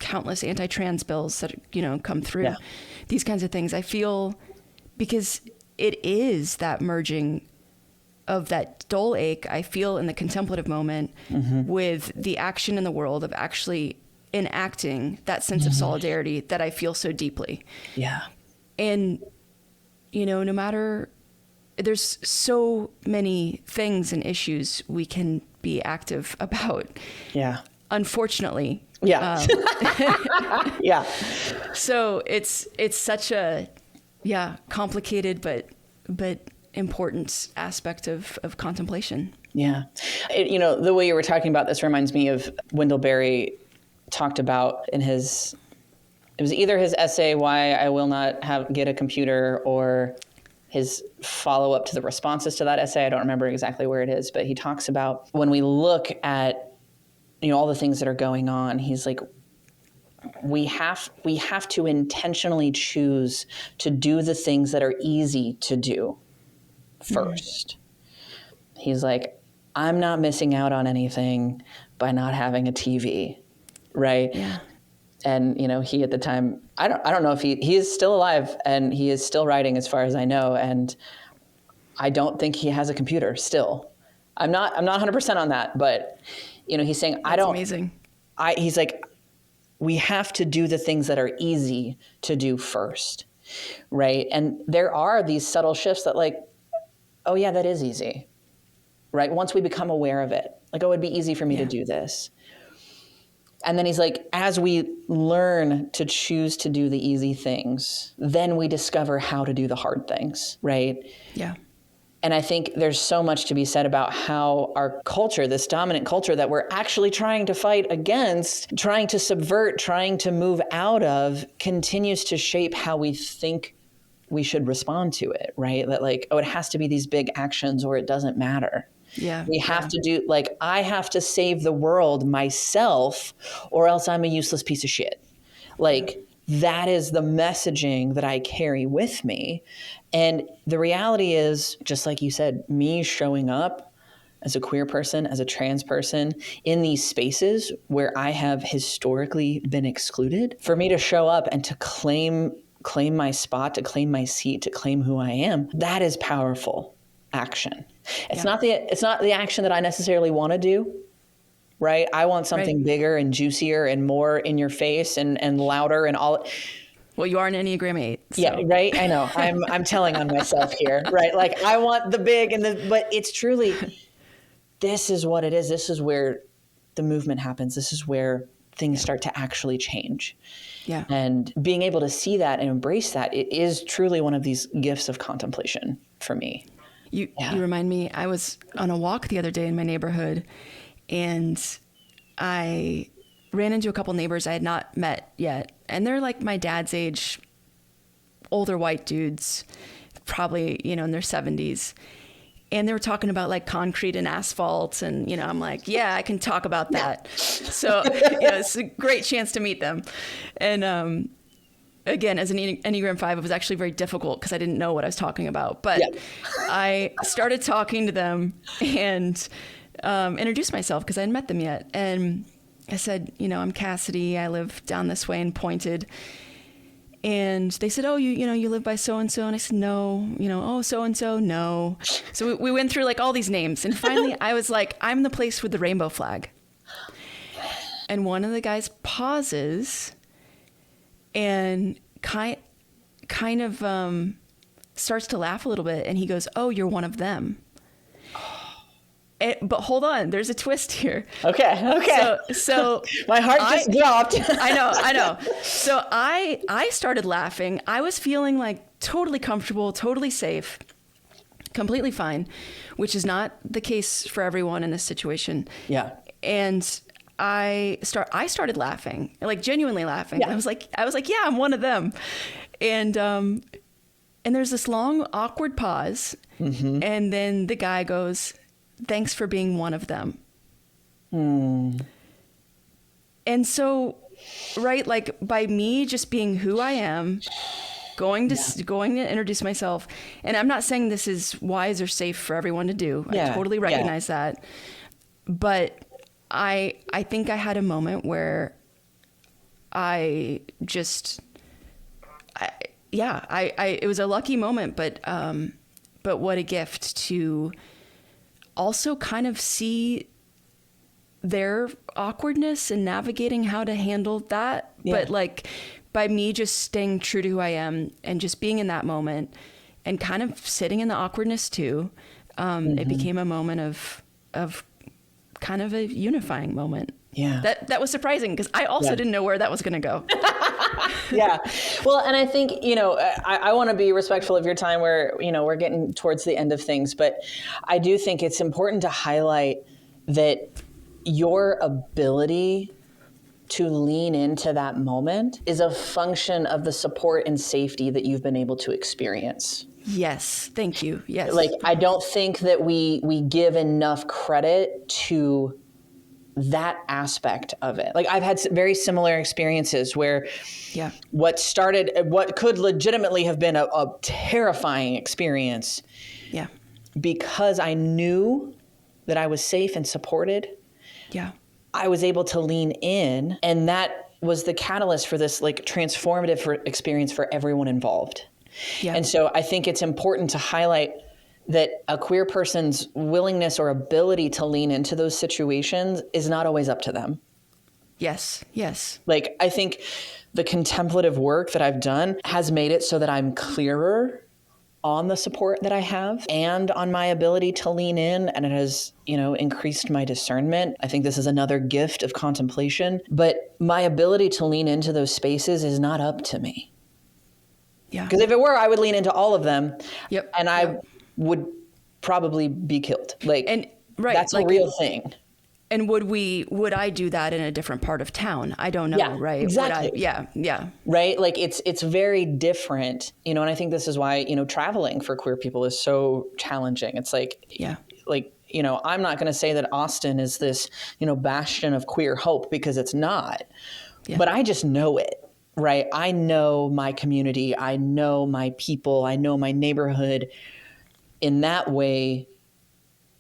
countless anti-trans bills that, come through, these kinds of things. I feel, because it is that merging of that dull ache I feel in the contemplative moment with the action in the world of actually enacting that sense of solidarity that I feel so deeply. Yeah. And, no matter, there's so many things and issues we can be active about. Yeah. Unfortunately. Yeah. Yeah. So it's such a, complicated, but important aspect of contemplation. Yeah. The way you were talking about this reminds me of Wendell Berry talked about in it was either his essay, Why I Will Not Get a Computer, or his follow-up to the responses to that essay. I don't remember exactly where it is, but he talks about when we look at, all the things that are going on, he's like, we have to intentionally choose to do the things that are easy to do first. He's like, I'm not missing out on anything by not having a TV, right? Yeah. And he at the time, I don't know if he is still alive, and he is still writing as far as I know, and I don't think he has a computer still. I'm not 100% on that, but he's saying That's amazing. He's like, we have to do the things that are easy to do first, right? And there are these subtle shifts that, like, oh yeah, that is easy, right? Once we become aware of it, like, oh, it'd be easy for me to do this. And then he's like, as we learn to choose to do the easy things, then we discover how to do the hard things, right? Yeah. And I think there's so much to be said about how our culture, this dominant culture that we're actually trying to fight against, trying to subvert, trying to move out of, continues to shape how we think we should respond to it, right? That, like, oh, it has to be these big actions or it doesn't matter. Yeah. We have to do, like, I have to save the world myself or else I'm a useless piece of shit. Like, that is the messaging that I carry with me. And the reality is, just like you said, me showing up as a queer person, as a trans person in these spaces where I have historically been excluded, for me to show up and to claim my spot, to claim my seat, to claim who I am, that is powerful action. It's not the action that I necessarily want to do, right? I want something bigger and juicier and more in your face and louder and all. Well, you are an Enneagram 8. So. Yeah, right. I know. I'm telling on myself here, right? Like, I want the big but it's truly, this is what it is. This is where the movement happens. This is where things start to actually change. Yeah. And being able to see that and embrace that, it is truly one of these gifts of contemplation for me. You remind me, I was on a walk the other day in my neighborhood, and I ran into a couple neighbors I had not met yet. And they're like my dad's age, older white dudes, probably, in their 70s. And they were talking about, like, concrete and asphalt. And, I'm like, yeah, I can talk about that. So, it's a great chance to meet them. And, again, as an Enneagram 5, it was actually very difficult because I didn't know what I was talking about. But I started talking to them and introduced myself because I hadn't met them yet. And I said, I'm Cassidy. I live down this way, and pointed. And they said, oh, you live by so-and-so. And I said, no, oh, so-and-so, no. So we went through, like, all these names. And finally I was like, I'm the place with the rainbow flag. And one of the guys pauses and kind of starts to laugh a little bit. And he goes, oh, you're one of them. But hold on, there's a twist here. Okay. So my heart just dropped. I know. So I started laughing. I was feeling like totally comfortable, totally safe, completely fine, which is not the case for everyone in this situation. Yeah. And I started laughing, like genuinely laughing. Yeah. I was like, yeah, I'm one of them. And there's this long, awkward pause. Mm-hmm. And then the guy goes, "Thanks for being one of them." And so, right, like by me just being who I am, going to introduce myself. And I'm not saying this is wise or safe for everyone to do. I totally recognize that. But I think I had a moment where it was a lucky moment, but what a gift to also kind of see their awkwardness and navigating how to handle that. Yeah. But like by me just staying true to who I am and just being in that moment and kind of sitting in the awkwardness too, it became a moment of kind of a unifying moment. Yeah. That was surprising because I also didn't know where that was going to go. Yeah. Well, and I think, I want to be respectful of your time where, we're getting towards the end of things, but I do think it's important to highlight that your ability to lean into that moment is a function of the support and safety that you've been able to experience. Yes. Thank you. Yes. Like, I don't think that we give enough credit to that aspect of it. Like I've had very similar experiences where what could legitimately have been a terrifying experience. Yeah. Because I knew that I was safe and supported. Yeah. I was able to lean in, and that was the catalyst for this like transformative experience for everyone involved. Yeah. And so I think it's important to highlight that a queer person's willingness or ability to lean into those situations is not always up to them. Yes. Yes. Like, I think the contemplative work that I've done has made it so that I'm clearer on the support that I have and on my ability to lean in. And it has, increased my discernment. I think this is another gift of contemplation, but my ability to lean into those spaces is not up to me. Yeah. Because if it were, I would lean into all of them. Yep. And I would probably be killed. That's a real thing. And would I do that in a different part of town? I don't know. Yeah, right. Exactly. Yeah. Right. Like it's very different, and I think this is why, traveling for queer people is so challenging. It's I'm not going to say that Austin is this, bastion of queer hope, because it's not, but I just know it. Right. I know my community. I know my people. I know my neighborhood. In that way,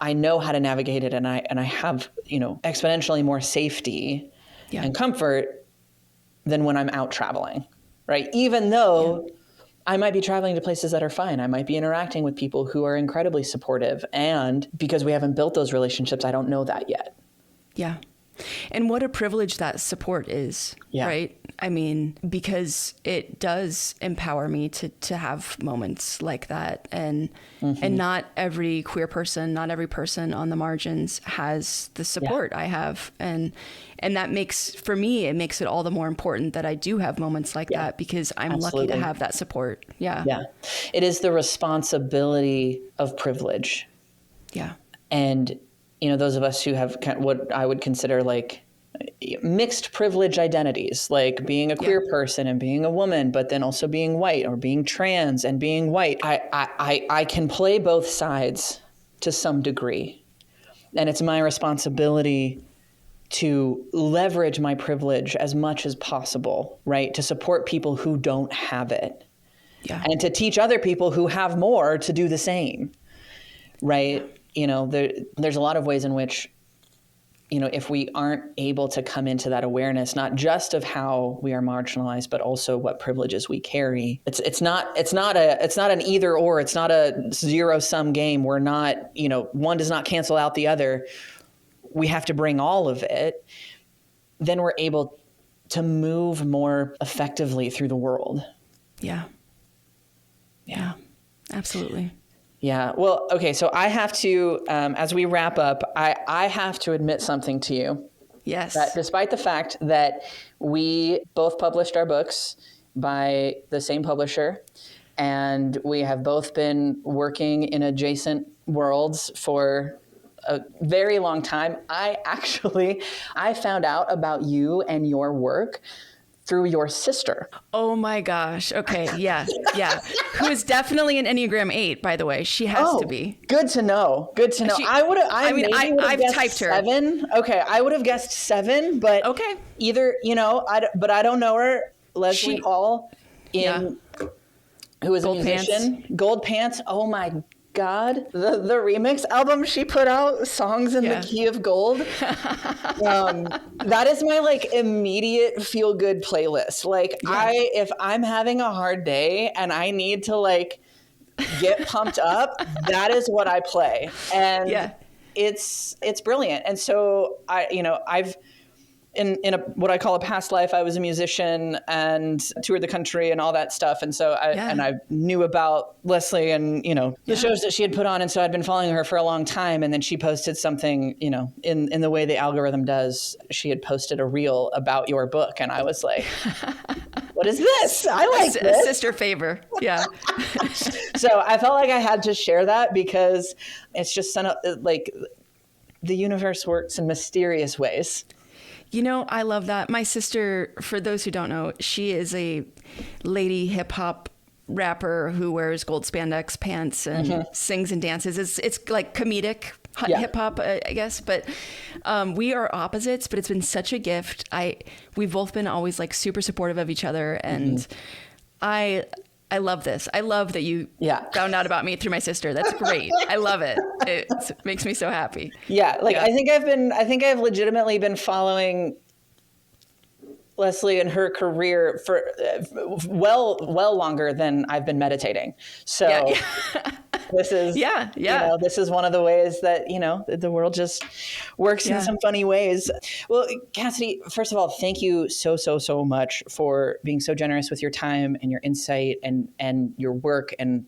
I know how to navigate it, and I have, exponentially more safety and comfort than when I'm out traveling, right? Even though I might be traveling to places that are fine. I might be interacting with people who are incredibly supportive, and because we haven't built those relationships, I don't know that yet. Yeah. And what a privilege that support is, right? I mean, because it does empower me to have moments like that. And not every queer person, not every person on the margins has the support I have. And that makes, for me, it makes it all the more important that I do have moments like that, because I'm lucky to have that support. Yeah. Yeah. It is the responsibility of privilege. Yeah. And those of us who have what I would consider like mixed privilege identities, like being a queer person and being a woman, but then also being white, or being trans and being white. I can play both sides to some degree. And it's my responsibility to leverage my privilege as much as possible, right? To support people who don't have it. Yeah. And to teach other people who have more to do the same, right? There's a lot of ways in which, if we aren't able to come into that awareness, not just of how we are marginalized, but also what privileges we carry. It's not an either or. It's not a zero sum game. We're not, one does not cancel out the other. We have to bring all of it. Then we're able to move more effectively through the world. Yeah. Yeah. Absolutely. Yeah. Well, okay. So I have to, as we wrap up, I have to admit something to you. Yes. That despite the fact that we both published our books by the same publisher, and we have both been working in adjacent worlds for a very long time, I found out about you and your work through your sister. Oh my gosh. Okay. Yeah. Yeah. Who is definitely an Enneagram 8, by the way. She has to be. Good to know. Good to know. I've guessed typed her. 7. Okay. I would have guessed 7, but okay. Either, but I don't know her. Leslie Hall who is Gold a musician. Pants. Gold Pants. Oh my God. The remix album she put out, Songs in the Key of Gold. That is my like immediate feel good playlist. Like if I'm having a hard day and I need to like get pumped up, that is what I play. And it's brilliant. And so I've in what I call a past life, I was a musician and toured the country and all that stuff. And so I knew about Leslie and, the shows that she had put on. And so I'd been following her for a long time. And then she posted something, in the way the algorithm does, she had posted a reel about your book. And I was like, what is this? I like this. A sister favor. Yeah. So I felt like I had to share that because it's just like the universe works in mysterious ways. I love that. My sister, for those who don't know, she is a lady hip hop rapper who wears gold spandex pants and sings and dances. It's like comedic hip hop, I guess. But we are opposites, but it's been such a gift. We've both been always like super supportive of each other. And I love this. I love that you found out about me through my sister. That's great. I love it. It makes me so happy. Yeah. I think I've legitimately been following Leslie and her career for well longer than I've been meditating. So this is, this is one of the ways that, the world just works in some funny ways. Well, Cassidy, first of all, thank you so, so, so much for being so generous with your time and your insight and your work and,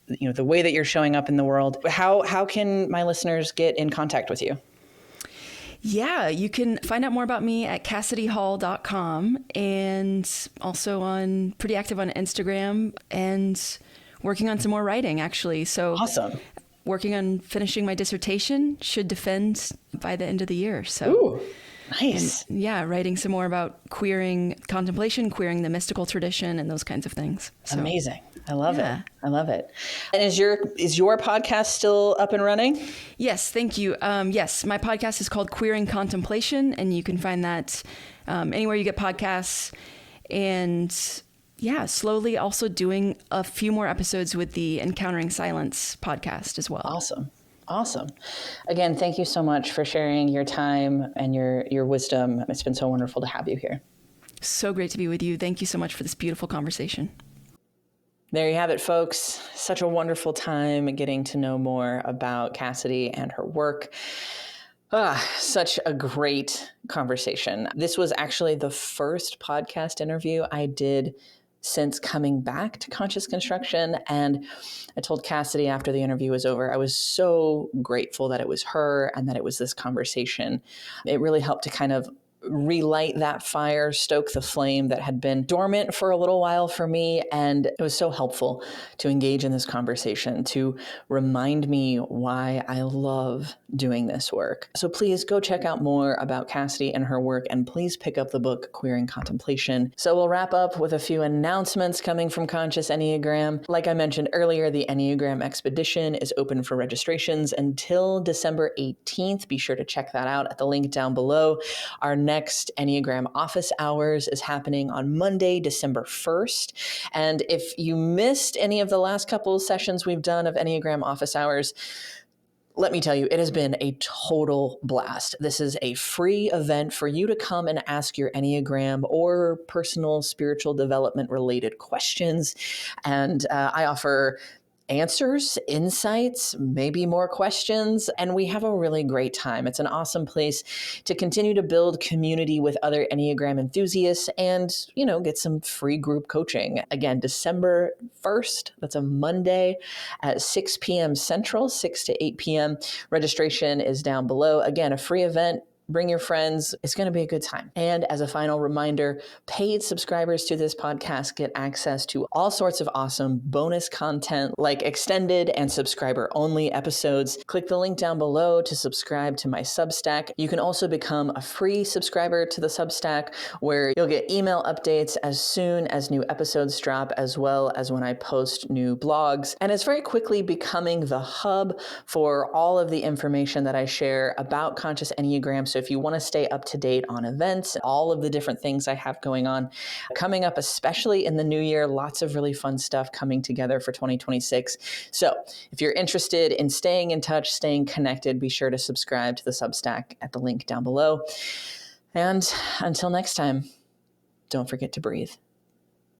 the way that you're showing up in the world. How can my listeners get in contact with you? Yeah, you can find out more about me at CassidyHall.com and also pretty active on Instagram and working on some more writing, actually. So awesome. Working on finishing my dissertation, should defend by the end of the year. So ooh, nice. And, writing some more about queering contemplation, queering the mystical tradition and those kinds of things. So, amazing. I love it. I love it. And is your podcast still up and running? Yes, thank you. Yes, my podcast is called Queering Contemplation, and you can find that anywhere you get podcasts. And slowly also doing a few more episodes with the Encountering Silence podcast as well. Awesome. Again, thank you so much for sharing your time and your wisdom. It's been so wonderful to have you here. So great to be with you. Thank you so much for this beautiful conversation. There you have it, folks. Such a wonderful time getting to know more about Cassidy and her work. Such a great conversation. This was actually the first podcast interview I did since coming back to conscious construction. And I told Cassidy after the interview was over, I was so grateful that it was her and that it was this conversation. It really helped to kind of relight that fire, stoke the flame that had been dormant for a little while for me. And it was so helpful to engage in this conversation, to remind me why I love doing this work. So please go check out more about Cassidy and her work, and please pick up the book, Queering Contemplation. So we'll wrap up with a few announcements coming from Conscious Enneagram. Like I mentioned earlier, the Enneagram Expedition is open for registrations until December 18th. Be sure to check that out at the link down below. Our next Enneagram office hours is happening on Monday, December 1st. And if you missed any of the last couple of sessions we've done of Enneagram office hours, let me tell you, it has been a total blast. This is a free event for you to come and ask your Enneagram or personal spiritual development related questions. And I offer answers, insights, maybe more questions, and we have a really great time. It's an awesome place to continue to build community with other Enneagram enthusiasts and, get some free group coaching. Again, December 1st, that's a Monday at 6 p.m. Central, 6 to 8 p.m. Registration is down below. Again, a free event. Bring your friends. It's going to be a good time. And as a final reminder, paid subscribers to this podcast get access to all sorts of awesome bonus content like extended and subscriber-only episodes. Click the link down below to subscribe to my Substack. You can also become a free subscriber to the Substack where you'll get email updates as soon as new episodes drop, as well as when I post new blogs. And it's very quickly becoming the hub for all of the information that I share about Conscious Enneagram. So if you want to stay up to date on events, all of the different things I have going on coming up, especially in the new year, lots of really fun stuff coming together for 2026. So if you're interested in staying in touch, staying connected, be sure to subscribe to the Substack at the link down below. And until next time, don't forget to breathe.